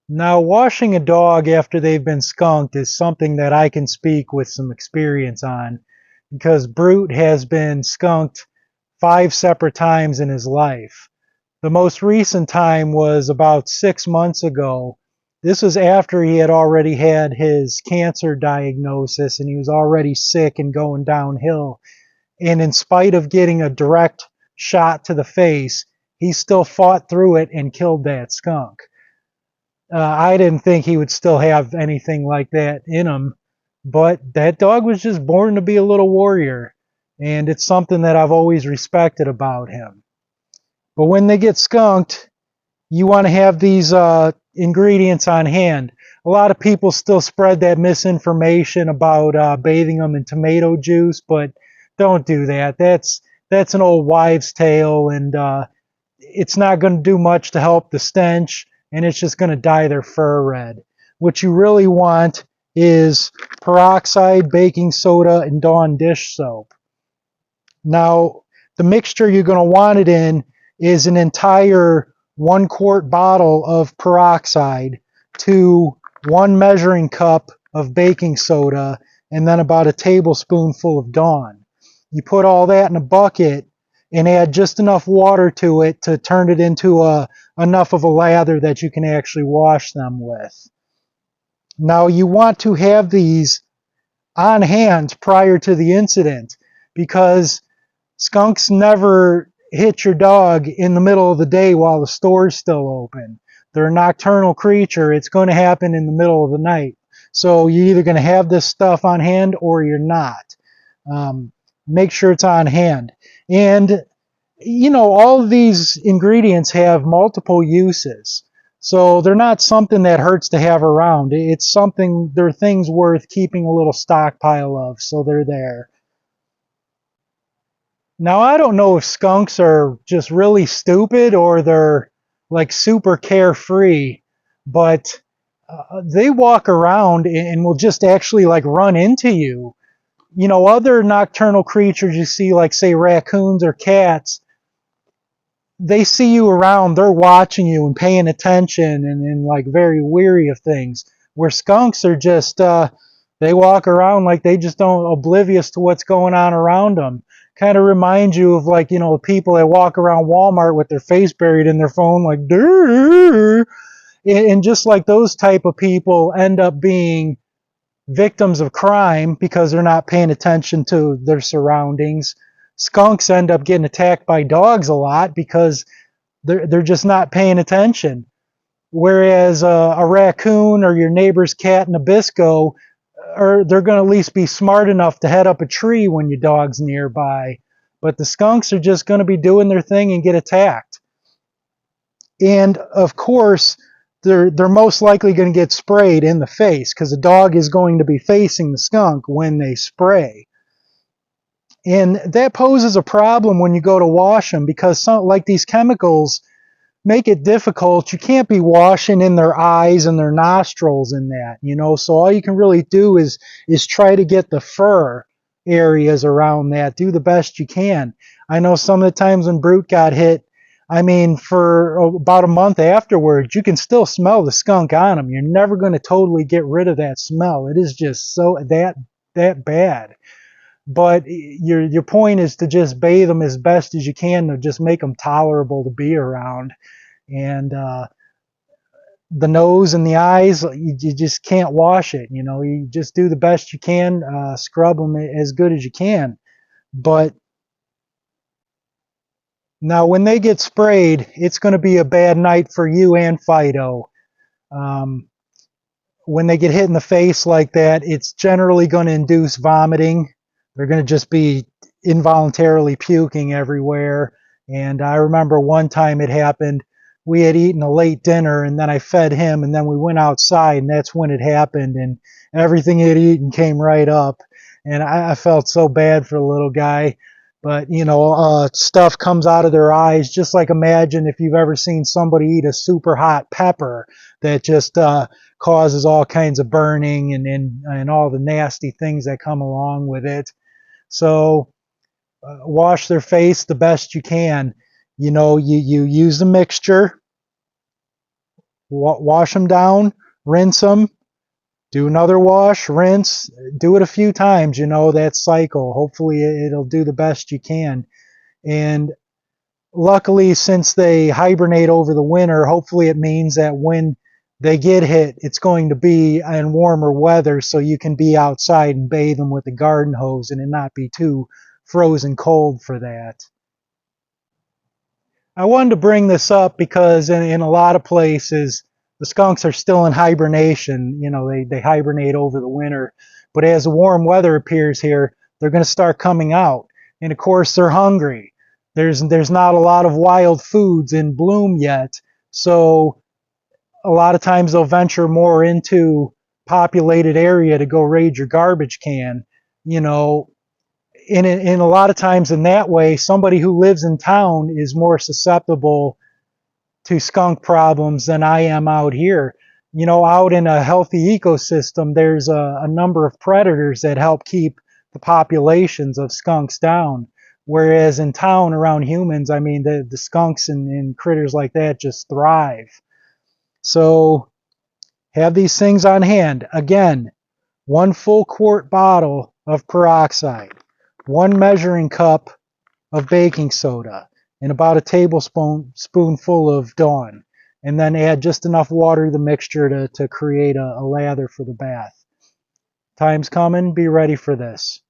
Now, washing a dog after they've been skunked is something that I can speak with some experience on because Brute has been skunked 5 separate times in his life. The most recent time was about 6 months ago. This was after he had already had his cancer diagnosis and he was already sick and going downhill. And in spite of getting a direct shot to the face, he still fought through it and killed that skunk. I didn't think he would still have anything like that in him, but that dog was just born to be a little warrior, and it's something that I've always respected about him. But when they get skunked, you want to have these ingredients on hand. A lot of people still spread that misinformation about bathing them in tomato juice, but don't do that. That's an old wives' tale, and it's not going to do much to help the stench, and it's just going to dye their fur red. What you really want is peroxide, baking soda, and Dawn dish soap. Now, the mixture you're going to want it in is an entire 1 quart bottle of peroxide to 1 measuring cup of baking soda and then about a tablespoonful of Dawn. You put all that in a bucket and add just enough water to it to turn it into enough of a lather that you can actually wash them with. Now you want to have these on hand prior to the incident because skunks never hit your dog in the middle of the day while the store's still open. They're a nocturnal creature. It's going to happen in the middle of the night. So you're either going to have this stuff on hand or you're not. Make sure it's on hand. And, all of these ingredients have multiple uses. So they're not something that hurts to have around. It's something, they're things worth keeping a little stockpile of. So they're there. Now, I don't know if skunks are just really stupid or they're like super carefree, but they walk around and will just actually like run into you. Other nocturnal creatures you see, like say raccoons or cats, they see you around, they're watching you and paying attention and like very weary of things. Where skunks are just, they walk around like they just don't oblivious to what's going on around them. Kind of reminds you of like, people that walk around Walmart with their face buried in their phone, like, Durr! And just like those type of people end up being victims of crime because they're not paying attention to their surroundings. Skunks end up getting attacked by dogs a lot because they're just not paying attention. Whereas a raccoon or your neighbor's cat Nabisco, or they're going to at least be smart enough to head up a tree when your dog's nearby. But the skunks are just going to be doing their thing and get attacked. And of course, they're most likely going to get sprayed in the face because the dog is going to be facing the skunk when they spray. And that poses a problem when you go to wash them because like these chemicals make it difficult. You can't be washing in their eyes and their nostrils in that. So all you can really do is try to get the fur areas around that. Do the best you can. I know some of the times when Brute got hit, I mean, for about a month afterwards, you can still smell the skunk on them. You're never going to totally get rid of that smell. It is just so that bad. But your point is to just bathe them as best as you can to just make them tolerable to be around. And the nose and the eyes, you just can't wash it. You just do the best you can, scrub them as good as you can. But now when they get sprayed, it's going to be a bad night for you and Fido. Um, when they get hit in the face like that, it's generally going to induce vomiting. They're going to just be involuntarily puking everywhere. And I remember one time it happened. We had eaten a late dinner and then I fed him and then we went outside and that's when it happened. And everything he had eaten came right up. And I felt so bad for the little guy. But, stuff comes out of their eyes. Just like imagine if you've ever seen somebody eat a super hot pepper that just causes all kinds of burning and all the nasty things that come along with it. So wash their face the best you can. You use the mixture wash them down, rinse them, do another wash, rinse, do it a few times, that cycle. Hopefully it'll do the best you can. And luckily, since they hibernate over the winter, hopefully it means that when they get hit, it's going to be in warmer weather, so you can be outside and bathe them with a garden hose and it not be too frozen cold for that. I wanted to bring this up because in a lot of places, the skunks are still in hibernation. They hibernate over the winter. But as the warm weather appears here, they're going to start coming out. And of course, they're hungry. There's not a lot of wild foods in bloom yet. So a lot of times they'll venture more into populated area to go raid your garbage can. You know, in a lot of times in that way, somebody who lives in town is more susceptible to skunk problems than I am out here. Out in a healthy ecosystem, there's a number of predators that help keep the populations of skunks down. Whereas in town around humans, I mean, the skunks and critters like that just thrive. So have these things on hand. Again, 1 full quart bottle of peroxide, 1 measuring cup of baking soda, and about a tablespoonful of Dawn. And then add just enough water to the mixture to create a lather for the bath. Time's coming. Be ready for this.